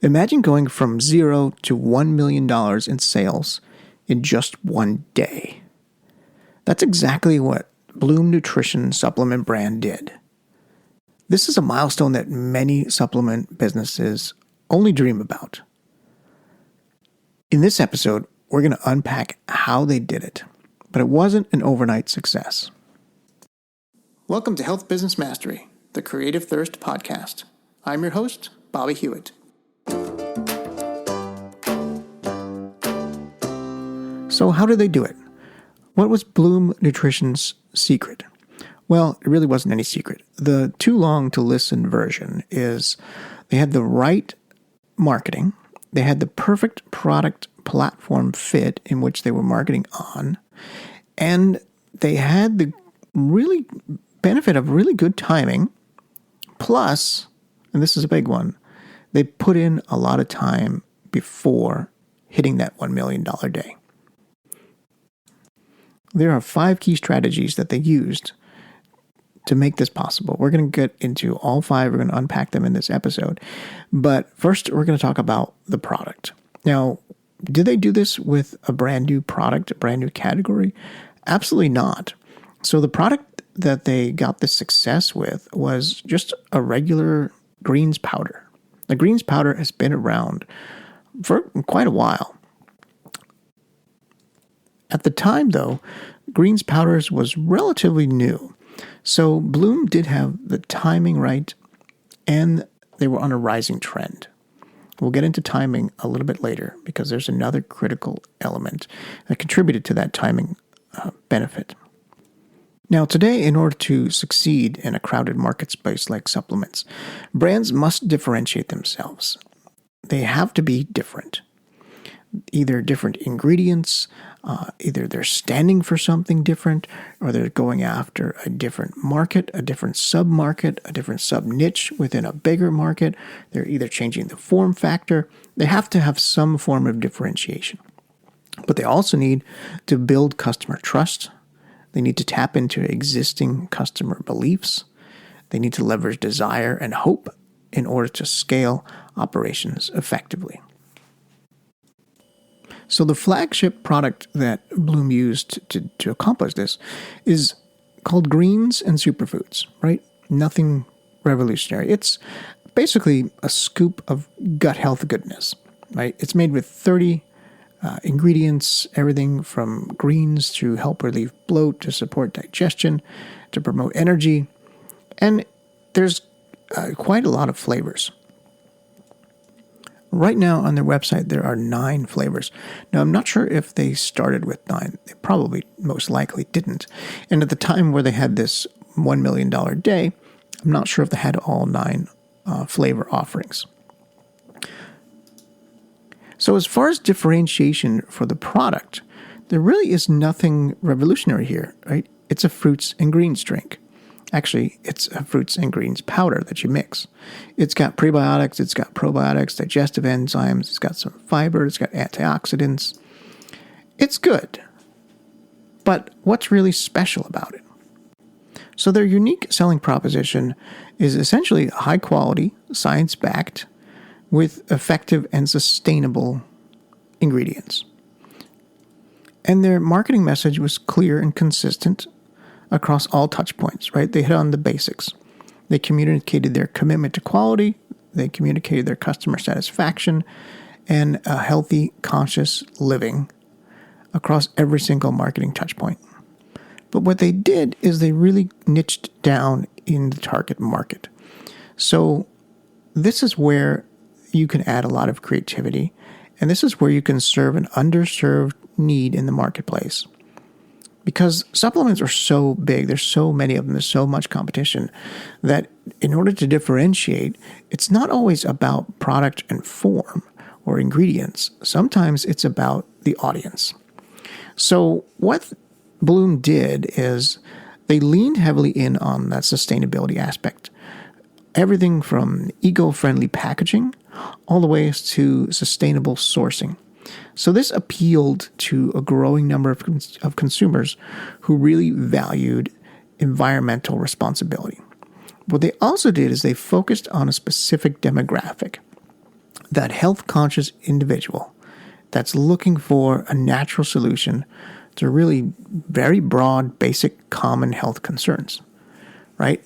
Imagine going from zero to $1 million in sales in just one day. That's exactly what Bloom Nutrition supplement brand did. This is a milestone that many supplement businesses only dream about. In this episode, we're going to unpack how they did it, but it wasn't an overnight success. Welcome to Health Business Mastery, the Creative Thirst podcast. I'm your host, Bobby Hewitt. So how did they do it? What was Bloom Nutrition's secret? Well, it really wasn't any secret. The too long to listen version is they had the right marketing, they had the perfect product platform fit in which they were marketing on, and they had the really benefit of really good timing. Plus, and this is a big one, they put in a lot of time before hitting that $1 million day. There are 5 key strategies that they used to make this possible. We're going to get into all 5. We're going to unpack them in this episode. But first, we're going to talk about the product. Now, did they do this with a brand new product, a brand new category? Absolutely not. So the product that they got this success with was just a regular greens powder. The greens powder has been around for quite a while. At the time, though, greens powders was relatively new. So Bloom did have the timing right, and they were on a rising trend. We'll get into timing a little bit later because there's another critical element that contributed to that timing benefit. Now, today, in order to succeed in a crowded market space like supplements, brands must differentiate themselves. They have to be different. Either different ingredients, either they're standing for something different, or they're going after a different market, a different sub-market, a different sub-niche within a bigger market. They're either changing the form factor. They have to have some form of differentiation. But they also need to build customer trust. They need to tap into existing customer beliefs. They need to leverage desire and hope in order to scale operations effectively. So the flagship product that Bloom used to accomplish this is called Greens and Superfoods, right? Nothing revolutionary. It's basically a scoop of gut health goodness, right? It's made with 30 ingredients, everything from greens to help relieve bloat, to support digestion, to promote energy. And there's quite a lot of flavors. Right now on their website, there are 9 flavors. Now, I'm not sure if they started with 9. They probably most likely didn't. And at the time where they had this $1 million day, I'm not sure if they had all 9 flavor offerings. So as far as differentiation for the product, there really is nothing revolutionary here, right? It's a fruits and greens drink. Actually, it's a fruits and greens powder that you mix. It's got prebiotics, it's got probiotics, digestive enzymes, it's got some fiber, it's got antioxidants. It's good. But what's really special about it? So their unique selling proposition is essentially high quality, science-backed, with effective and sustainable ingredients. And their marketing message was clear and consistent across all touch points, right? They hit on the basics. They communicated their commitment to quality, they communicated their customer satisfaction, and a healthy, conscious living across every single marketing touch point. But what they did is they really niched down in the target market. So this is where you can add a lot of creativity, and this is where you can serve an underserved need in the marketplace. Because supplements are so big, there's so many of them, there's so much competition, that in order to differentiate, it's not always about product and form or ingredients. Sometimes it's about the audience. So what Bloom did is they leaned heavily in on that sustainability aspect. Everything from eco-friendly packaging all the way to sustainable sourcing. So this appealed to a growing number of consumers who really valued environmental responsibility. What they also did is they focused on a specific demographic. that health-conscious individual that's looking for a natural solution to really very broad, basic, common health concerns, right?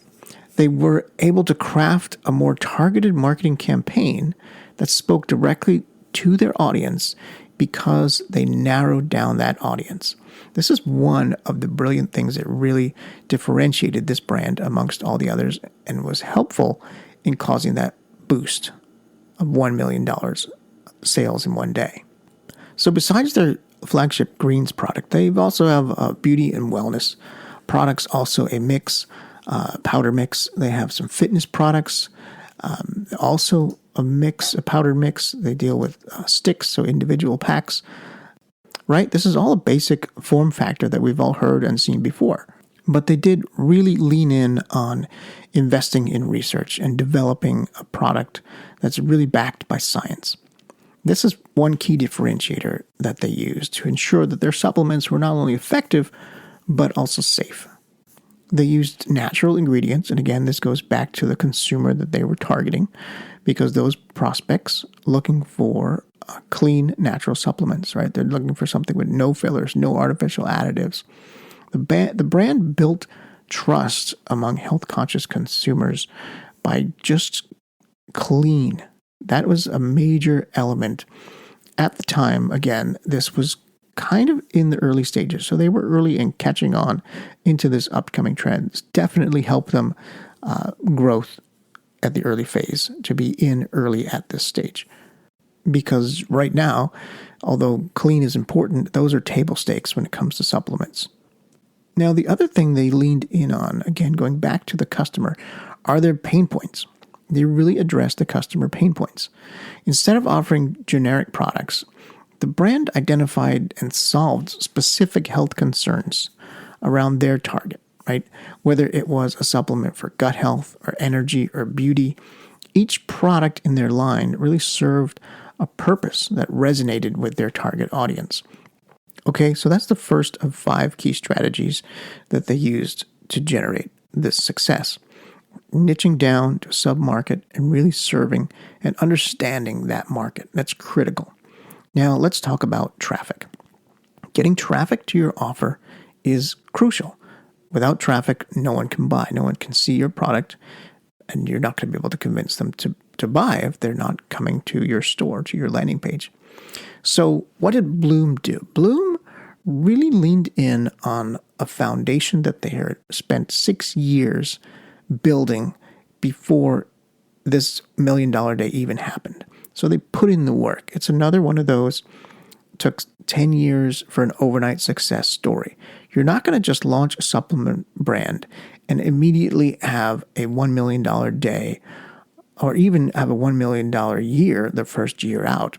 They were able to craft a more targeted marketing campaign that spoke directly to their audience because they narrowed down that audience. This is one of the brilliant things that really differentiated this brand amongst all the others and was helpful in causing that boost of $1 million sales in one day. So besides their flagship greens product, they also have beauty and wellness products, also a mix, powder mix. They have some fitness products, also a powder mix. They deal with sticks, so individual packs, right? This is all a basic form factor that we've all heard and seen before. But they did really lean in on investing in research and developing a product that's really backed by science. This is one key differentiator that they used to ensure that their supplements were not only effective, but also safe. They used natural ingredients, and again, this goes back to the consumer that they were targeting, because those prospects looking for clean, natural supplements, right? They're looking for something with no fillers, no artificial additives. The brand built trust among health-conscious consumers by just clean. That was a major element. At the time, again, this was kind of in the early stages. So they were early in catching on into this upcoming trend. This definitely helped them growth at the early phase to be in early at this stage. Because right now, although clean is important, those are table stakes when it comes to supplements. Now, the other thing they leaned in on, again, going back to the customer, are their pain points. They really addressed the customer pain points. Instead of offering generic products, the brand identified and solved specific health concerns around their target, right? Whether it was a supplement for gut health or energy or beauty, each product in their line really served a purpose that resonated with their target audience. Okay, so that's the first of 5 key strategies that they used to generate this success. Niching down to a sub-market and really serving and understanding that market. That's critical. Now, let's talk about traffic. Getting traffic to your offer is crucial. Without traffic, no one can buy. No one can see your product, and you're not going to be able to convince them to buy if they're not coming to your store, to your landing page. So what did Bloom do? Bloom really leaned in on a foundation that they had spent 6 years building before this $1 million day even happened. So they put in the work. It's another one of those, took 10 years for an overnight success story. You're not going to just launch a supplement brand and immediately have a $1 million day or even have a $1 million year the first year out.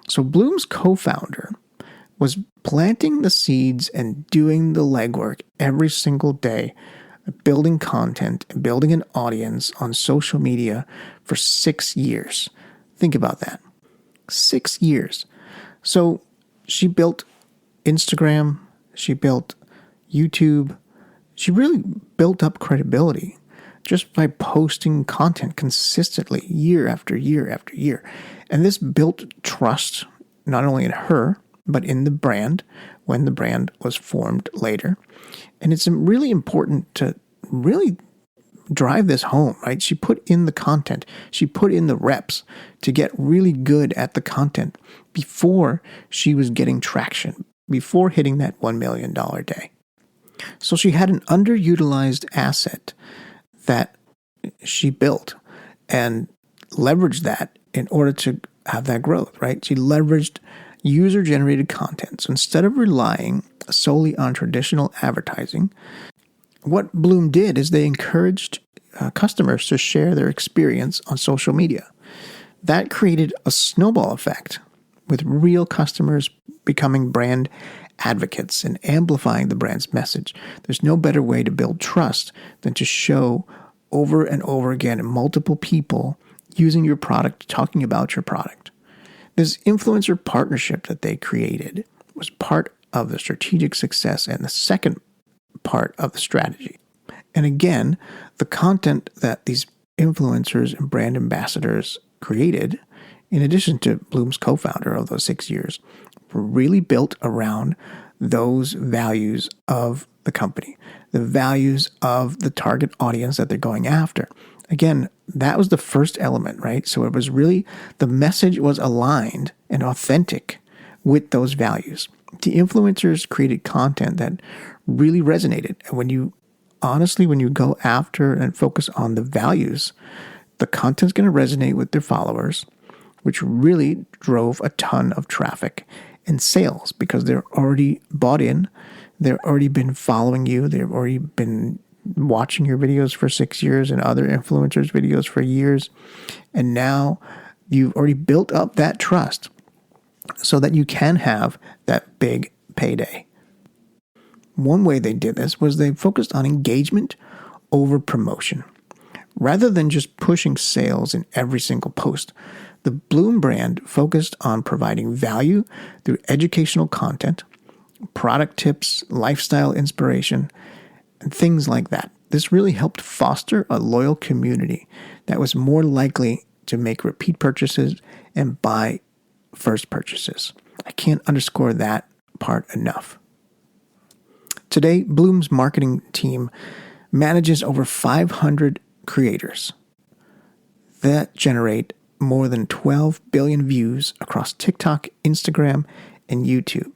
So Bloom's co-founder was planting the seeds and doing the legwork every single day, building content and building an audience on social media for 6 years. Think about that. 6 years. So she built Instagram, she built YouTube, she really built up credibility just by posting content consistently year after year after year. And this built trust not only in her, but in the brand when the brand was formed later. And it's really important to really drive this home, right? She put in the content. She put in the reps to get really good at the content before she was getting traction, before hitting that $1 million day. So she had an underutilized asset that she built and leveraged that in order to have that growth, right? She leveraged user-generated content. So instead of relying solely on traditional advertising, what Bloom did is they encouraged customers to share their experience on social media. That created a snowball effect with real customers becoming brand advocates and amplifying the brand's message. There's no better way to build trust than to show over and over again multiple people using your product, talking about your product. This influencer partnership that they created was part of the strategic success and the second part of the strategy. And again, the content that these influencers and brand ambassadors created in addition to Bloom's co-founder of those 6 years, were really built around those values of the company, the values of the target audience that they're going after. Again, that was the first element, right? So it was really, the message was aligned and authentic with those values. The influencers created content that really resonated. And when you go after and focus on the values, the content's going to resonate with their followers, which really drove a ton of traffic and sales because they're already bought in. They've already been following you. They've already been watching your videos for 6 years and other influencers' videos for years. And now you've already built up that trust so that you can have that big payday. One way they did this was they focused on engagement over promotion. Rather than just pushing sales in every single post, the Bloom brand focused on providing value through educational content, product tips, lifestyle inspiration, and things like that. This really helped foster a loyal community that was more likely to make repeat purchases and buy first purchases. I can't underscore that part enough. Today, Bloom's marketing team manages over 500 creators that generate more than 12 billion views across TikTok, Instagram, and YouTube.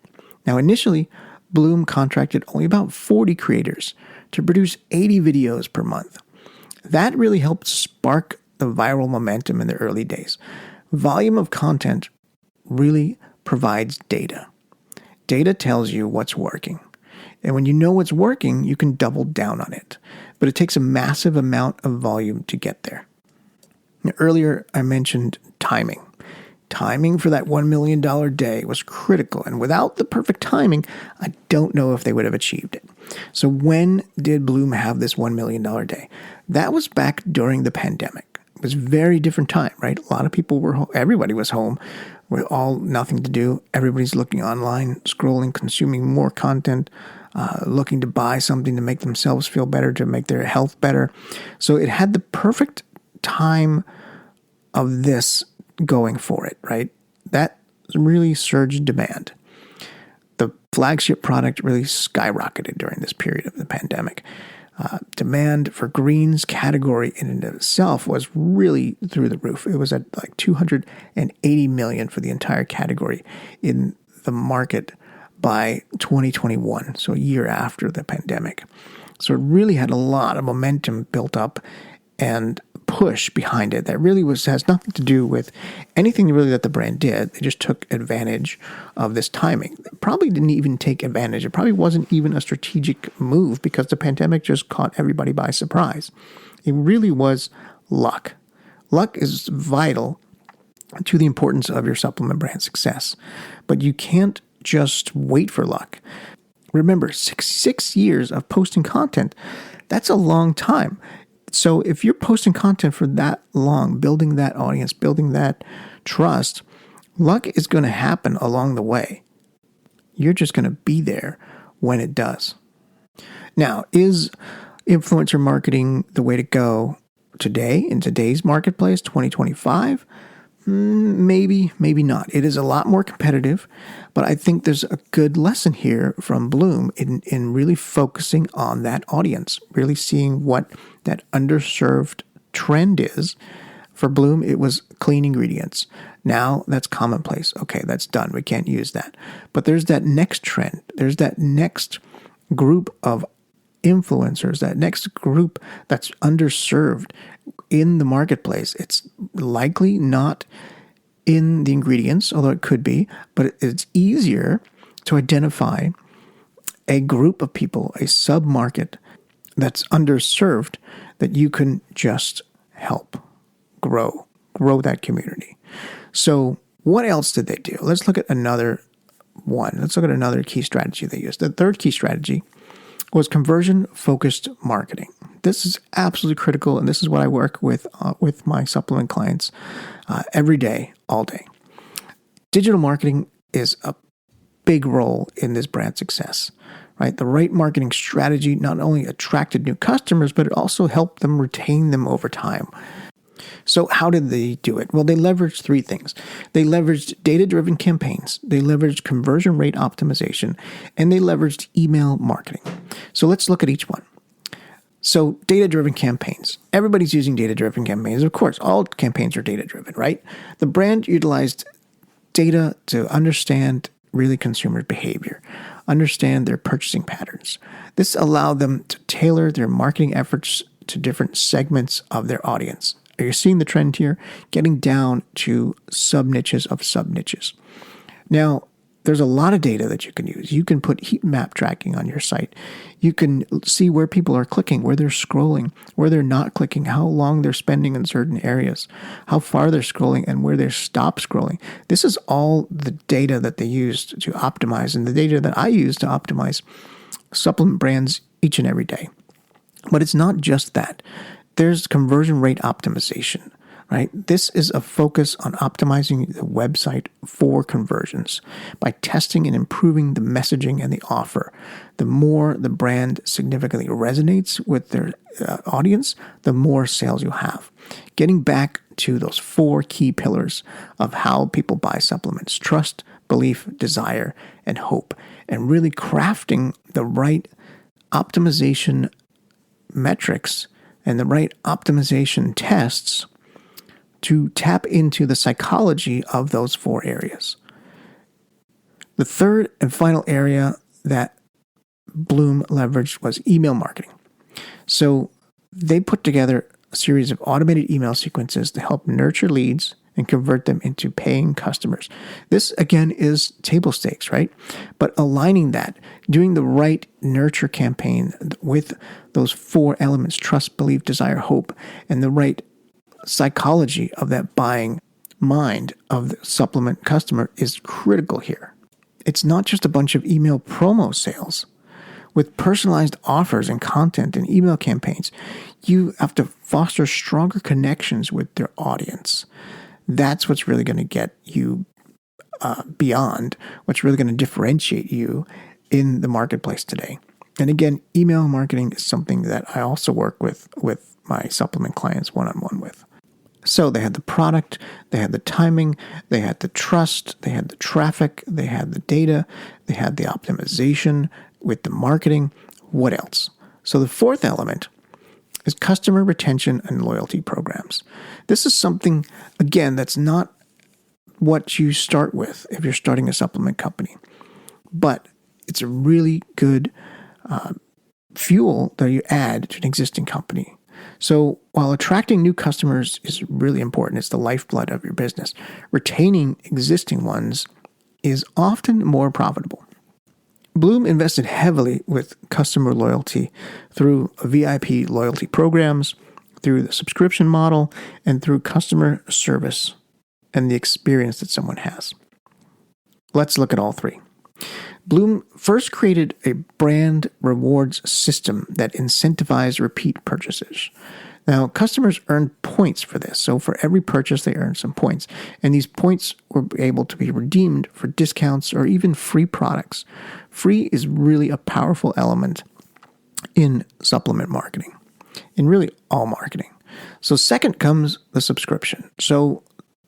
Now, initially, Bloom contracted only about 40 creators to produce 80 videos per month. That really helped spark the viral momentum in the early days. Volume of content really provides data. Data tells you what's working. And when you know what's working, you can double down on it. But it takes a massive amount of volume to get there. Now, earlier, I mentioned timing. Timing for that $1 million day was critical. And without the perfect timing, I don't know if they would have achieved it. So when did Bloom have this $1 million day? That was back during the pandemic. It was a very different time, right? A lot of people were home. Everybody was home with all nothing to do. Everybody's looking online, scrolling, consuming more content, looking to buy something to make themselves feel better, to make their health better. So it had the perfect time of this going for it, right? That really surged demand. The flagship product really skyrocketed during this period of the pandemic. Demand for greens category in and of itself was really through the roof. It was at like 280 million for the entire category in the market by 2021, so a year after the pandemic. So it really had a lot of momentum built up and push behind it that really has nothing to do with anything really that the brand did. They just took advantage of this timing. They probably didn't even take advantage. It probably wasn't even a strategic move because the pandemic just caught everybody by surprise. It really was luck. Luck is vital to the importance of your supplement brand success, but you can't just wait for luck. Remember, six years of posting content, that's a long time. So if you're posting content for that long, building that audience, building that trust, luck is going to happen along the way. You're just going to be there when it does. Now, is influencer marketing the way to go today, in today's marketplace, 2025? Maybe, maybe not. It is a lot more competitive, but I think there's a good lesson here from Bloom in really focusing on that audience, really seeing what that underserved trend is. For Bloom, it was clean ingredients. Now that's commonplace. Okay, that's done. We can't use that. But there's that next trend. There's that next group of influencers, that next group that's underserved in the marketplace. It's likely not in the ingredients, although it could be, but it's easier to identify a group of people, a sub-market that's underserved that you can just help grow that community. So what else did they do? Let's look at another one. Let's look at another key strategy they used. The third key strategy was conversion-focused marketing. This is absolutely critical, and this is what I work with my supplement clients every day, all day. Digital marketing is a big role in this brand success, right? The right marketing strategy not only attracted new customers, but it also helped them retain them over time. So how did they do it? Well, they leveraged three things. They leveraged data-driven campaigns, they leveraged conversion rate optimization, and they leveraged email marketing. So let's look at each one. So data-driven campaigns. Everybody's using data-driven campaigns. Of course, all campaigns are data-driven, right? The brand utilized data to understand really consumer behavior, understand their purchasing patterns. This allowed them to tailor their marketing efforts to different segments of their audience. Are you seeing the trend here? Getting down to sub-niches of sub-niches. Now, there's a lot of data that you can use. You can put heat map tracking on your site. You can see where people are clicking, where they're scrolling, where they're not clicking, how long they're spending in certain areas, how far they're scrolling, and where they stop scrolling. This is all the data that they used to optimize, and the data that I use to optimize supplement brands each and every day. But it's not just that. There's conversion rate optimization, right? This is a focus on optimizing the website for conversions by testing and improving the messaging and the offer. The more the brand significantly resonates with their audience, the more sales you'll have. Getting back to those four key pillars of how people buy supplements: trust, belief, desire, and hope, and really crafting the right optimization metrics and the right optimization tests to tap into the psychology of those four areas. The third and final area that Bloom leveraged was email marketing. So they put together a series of automated email sequences to help nurture leads and convert them into paying customers. This, again, is table stakes, right? But aligning that, doing the right nurture campaign with those four elements: trust, belief, desire, hope, and the right psychology of that buying mind of the supplement customer is critical here. It's not just a bunch of email promo sales. With personalized offers and content and email campaigns, you have to foster stronger connections with their audience. That's what's really going to get you beyond, what's really going to differentiate you in the marketplace today. And again, email marketing is something that I also work with my supplement clients one-on-one with. So they had the product, they had the timing, they had the trust, they had the traffic, they had the data, they had the optimization with the marketing. What else? So the fourth element is customer retention and loyalty programs. This is something, again, that's not what you start with if you're starting a supplement company, but it's a really good fuel that you add to an existing company. So while attracting new customers is really important, it's the lifeblood of your business, retaining existing ones is often more profitable. Bloom invested heavily with customer loyalty through VIP loyalty programs, through the subscription model, and through customer service and the experience that someone has. Let's look at all three. Bloom first created a brand rewards system that incentivized repeat purchases. Now, customers earn points for this. So for every purchase, they earn some points. And these points were able to be redeemed for discounts or even free products. Free is really a powerful element in supplement marketing, in really all marketing. So second comes the subscription. So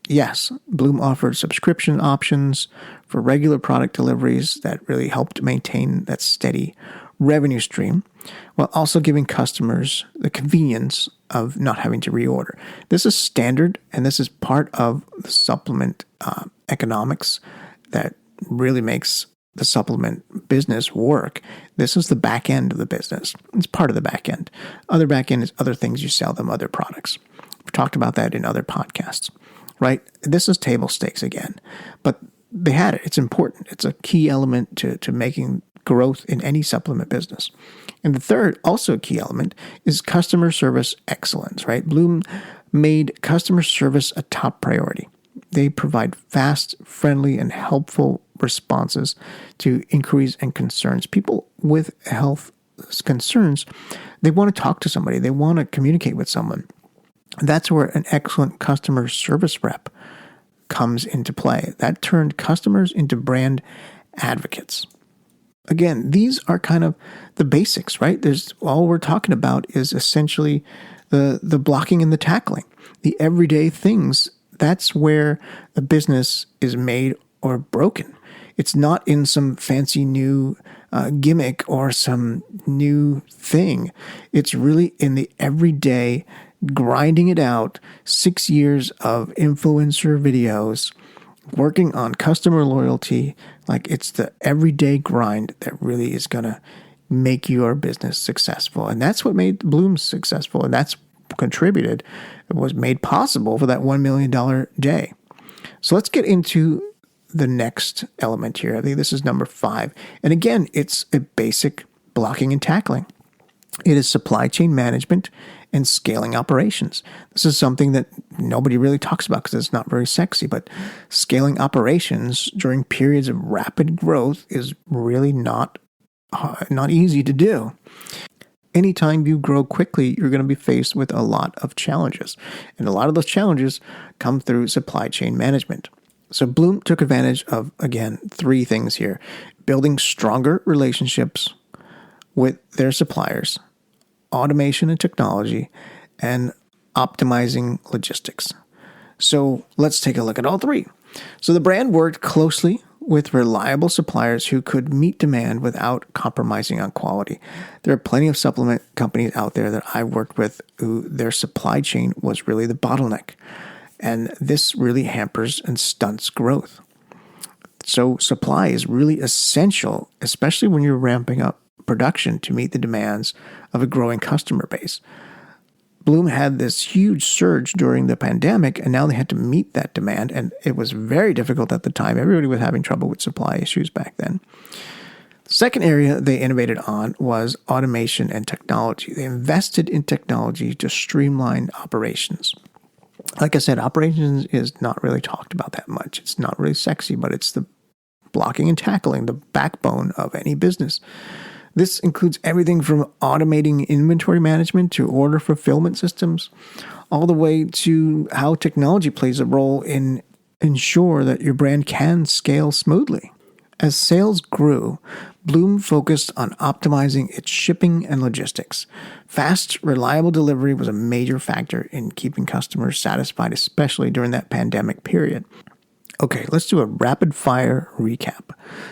yes, Bloom offered subscription options for regular product deliveries that really helped maintain that steady revenue stream, while also giving customers the convenience of not having to reorder. This is standard, and this is part of the supplement economics that really makes the supplement business work. This is the back end of the business. It's part of the back end. Other back end is other things you sell them, other products. We've talked about that in other podcasts, right? This is table stakes again, but they had it. It's important. It's a key element to making growth in any supplement business. And the third, also a key element, is customer service excellence, right? Bloom made customer service a top priority. They provide fast, friendly, and helpful responses to inquiries and concerns. People with health concerns, they want to talk to somebody. They want to communicate with someone. That's where an excellent customer service rep comes into play. That turned customers into brand advocates. Again, these are kind of the basics, right? All we're talking about is essentially the blocking and the tackling, the everyday things. That's where a business is made or broken. It's not in some fancy new gimmick or some new thing. It's really in the everyday, grinding it out, 6 years of influencer videos, working on customer loyalty. Like, it's the everyday grind that really is going to make your business successful. And that's what made Bloom successful. And that's contributed, it was made possible for that $1 million day. So let's get into the next element here. I think this is number 5. And again, it's a basic blocking and tackling. It is supply chain management and scaling operations. This is something that nobody really talks about because it's not very sexy, but scaling operations during periods of rapid growth is really not easy to do. Anytime you grow quickly, you're going to be faced with a lot of challenges. And a lot of those challenges come through supply chain management. So Bloom took advantage of, again, 3 things here: building stronger relationships with their suppliers, automation and technology, and optimizing logistics. So let's take a look at all 3. So the brand worked closely with reliable suppliers who could meet demand without compromising on quality. There are plenty of supplement companies out there that I've worked with who their supply chain was really the bottleneck. And this really hampers and stunts growth. So supply is really essential, especially when you're ramping up production to meet the demands of a growing customer base. Bloom had this huge surge during the pandemic, and now they had to meet that demand, and it was very difficult at the time. Everybody was having trouble with supply issues back then. The second area they innovated on was automation and technology. They invested in technology to streamline operations. Like I said, operations is not really talked about that much. It's not really sexy, but it's the blocking and tackling, the backbone of any business. This includes everything from automating inventory management to order fulfillment systems, all the way to how technology plays a role in ensure that your brand can scale smoothly. As sales grew, Bloom focused on optimizing its shipping and logistics. Fast, reliable delivery was a major factor in keeping customers satisfied, especially during that pandemic period. Okay, let's do a rapid-fire recap.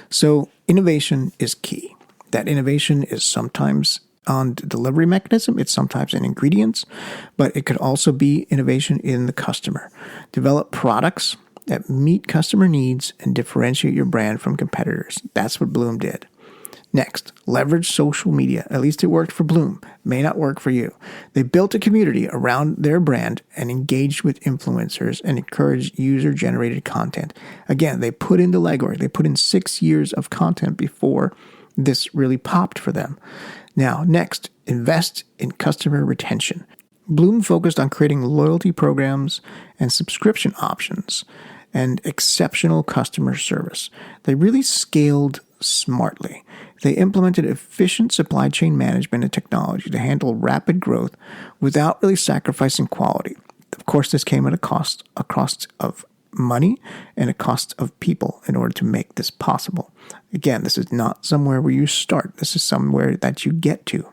So, innovation is key. That innovation is sometimes on the delivery mechanism, it's sometimes in ingredients, but it could also be innovation in the customer. Develop products that meet customer needs and differentiate your brand from competitors. That's what Bloom did. Next, leverage social media. At least it worked for Bloom. May not work for you. They built a community around their brand and engaged with influencers and encouraged user-generated content. Again, they put in the legwork. They put in 6 years of content before this really popped for them. Now, next, invest in customer retention. Bloom focused on creating loyalty programs and subscription options and exceptional customer service. They really scaled smartly. They implemented efficient supply chain management and technology to handle rapid growth without really sacrificing quality. Of course, this came at a cost of money and a cost of people in order to make this possible. Again, this is not somewhere where you start. This is somewhere that you get to.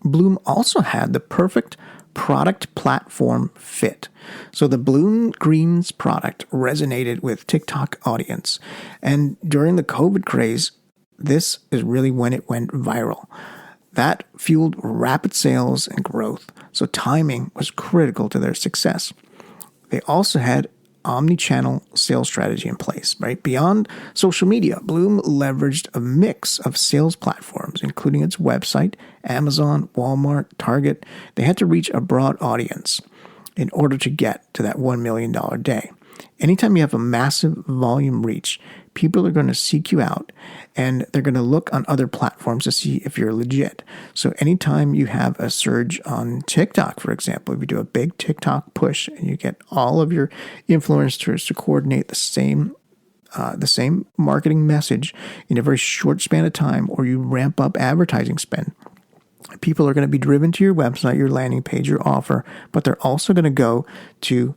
Bloom also had the perfect product platform fit. So the Bloom Greens product resonated with TikTok audience. And during the COVID craze, this is really when it went viral. That fueled rapid sales and growth. So timing was critical to their success. They also had omni-channel sales strategy in place, right? Beyond social media, Bloom leveraged a mix of sales platforms, including its website, Amazon, Walmart, Target. They had to reach a broad audience in order to get to that $1 million day. Anytime you have a massive volume reach, people are going to seek you out and they're going to look on other platforms to see if you're legit. So anytime you have a surge on TikTok, for example, if you do a big TikTok push and you get all of your influencers to coordinate the same marketing message in a very short span of time, or you ramp up advertising spend, people are going to be driven to your website, your landing page, your offer, but they're also going to go to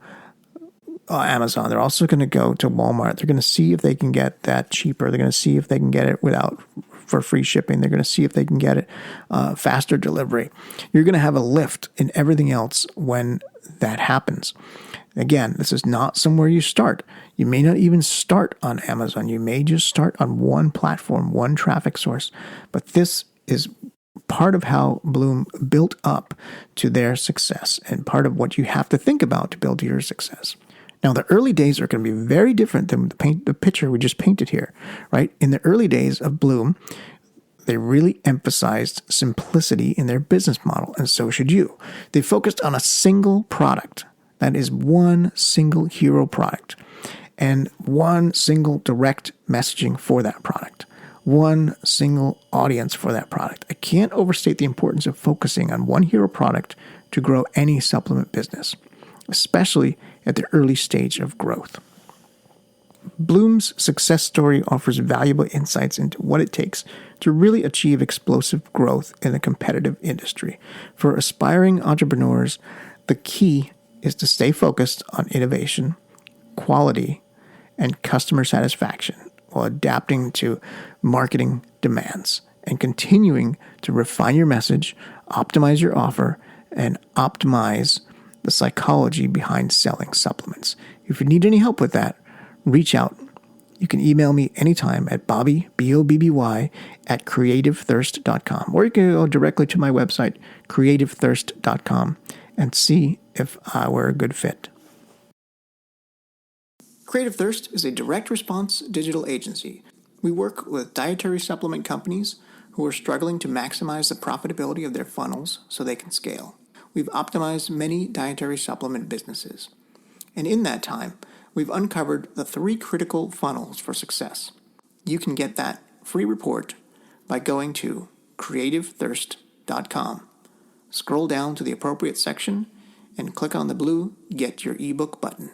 Amazon. They're also going to go to Walmart. They're going to see if they can get that cheaper. They're going to see if they can get it without for free shipping. They're going to see if they can get it faster delivery. You're going to have a lift in everything else when that happens. Again, this is not somewhere you start. You may not even start on Amazon. You may just start on one platform, one traffic source. But this is part of how Bloom built up to their success and part of what you have to think about to build to your success. Now, the early days are going to be very different than the picture we just painted here, right? In the early days of Bloom, they really emphasized simplicity in their business model, and so should you. They focused on a single product. That is one single hero product and one single direct messaging for that product, one single audience for that product. I can't overstate the importance of focusing on one hero product to grow any supplement business, especially at the early stage of growth. Bloom's success story offers valuable insights into what it takes to really achieve explosive growth in a competitive industry. For aspiring entrepreneurs, the key is to stay focused on innovation, quality, and customer satisfaction while adapting to marketing demands and continuing to refine your message, optimize your offer, and optimize the psychology behind selling supplements. If you need any help with that, reach out. You can email me anytime at Bobby, BOBBY, at creativethirst.com. Or you can go directly to my website, creativethirst.com, and see if we're a good fit. Creative Thirst is a direct response digital agency. We work with dietary supplement companies who are struggling to maximize the profitability of their funnels so they can scale. We've optimized many dietary supplement businesses. And in that time, we've uncovered the 3 critical funnels for success. You can get that free report by going to creativethirst.com. Scroll down to the appropriate section and click on the blue Get Your ebook button.